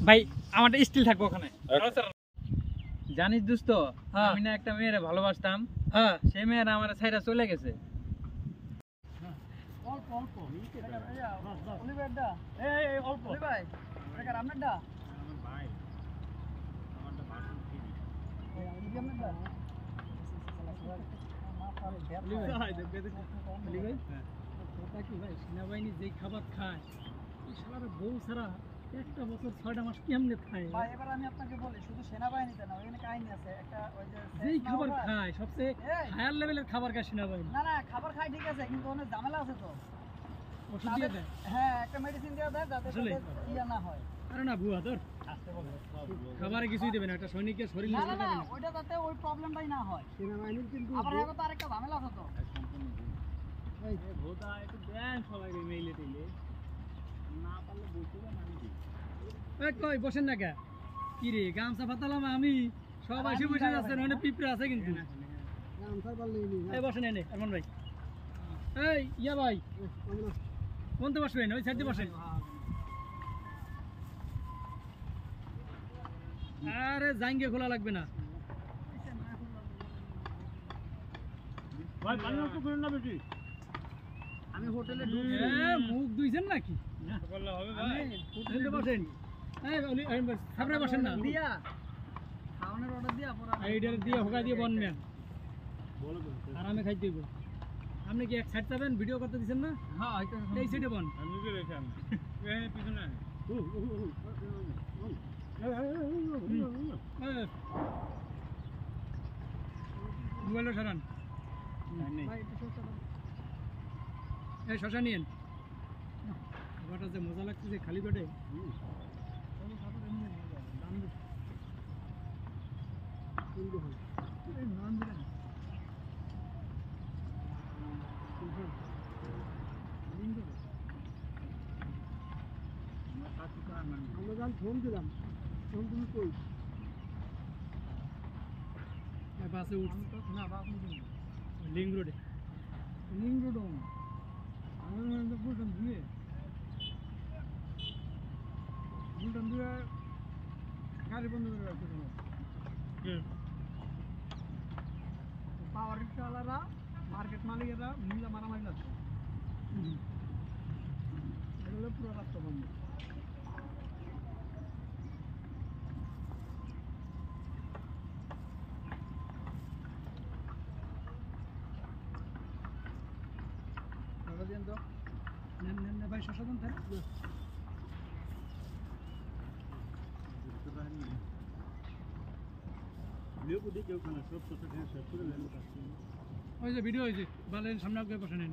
ভাই আমারটা স্টিল থাকবো ওখানে। জানিস দোস্ত, আমি না একটা মেয়েরে ভালোবাসতাম, সেই মেয়েরা আমার ছাইরা চলে গেছে। সেনাবাহিনী যে খাবার খায় বউ ছাড়া একটা বছর 6টা মাস কেমনে খায়? এবার আমি আপনাকে বলি, শুধু সেনাবাহিনীতে না, ওখানে কাহিনী আছে একটা, ওই যে যেই খাবার খায় সবচেয়ে হায়ার লেভেলের খাবার খায় সেনাবাহিনী। না না, খাবার খায় ঠিক আছে, কিন্তু অনেক ঝামেলা আছে তো। ওষুধ দিয়ে দেয়। হ্যাঁ, একটা মেডিসিন দেওয়া দেয় যাতে ইয়া না হয়। আরে না ভুয়া তোর খাবারে কিছুই দেবে না, একটা সৈনিকের শরীর না না, ওইটা যাতে ওই প্রবলেমটাই না হয়। সেনাবাহিনীর কিন্তু আবার এখন তো আরেকটা ঝামেলা আছে তো। এই ভোদা একটু দেন সবাই মেইলে দিলে না পারলে বসে যান। আমি এই কই বসেন না কে? কি রে গামছা পাতালাম আমি, সবাই এসে বসে যাচ্ছে, ওখানে পিঁপড়ে আছে কিন্তু। গামছা পারলেই নি। এই বসেন এনে আরমান ভাই। এই ইয়া ভাই কোনতে বসবেন? ওই সাইডে বসেন। আরে জাঙ্গে খোলা লাগবে না ভাই, পানি নষ্ট করেন না বেশি। আমি হোটেলে মুখ ধুইছেন নাকি? বললে হবে ভাই, হোটেলে বসেন। এই ওলি সামনে বসেন না, দিয়া খাওয়ানোর অর্ডার দিয়া পুরো এইটার দিয়ে হোকা দিয়ে বনবেন, আরামে খাই দিব। আপনি কি এক সাইড যাবেন? ভিডিও করতে দিবেন না? হ্যাঁ, এই সাইডে বন। আমি কি রেখেন এই পিছনে মোবাইলটা সরান। এই শশা নিয়েন। খাবারটা যে মজা লাগতেছে খালি পেটে। আমরা যখন ফোন দিলাম তখন তুমি কই? বাসে উঠছি না, বাস লিং রোডে। লিং রোড বুলটন দিয়ে গাড়ি বন্ধ করে রাখতে পাওয়ার রিক্সাওয়ালারা মার্কেট মালিকেরা মিলা মারামারি লাগছে, এগুলো পুরো রাস্তা বন্ধ। ভাই শশাদান থাকে ওই যে ভিডিও হয়েছে, বালের সামনে বসে নেন।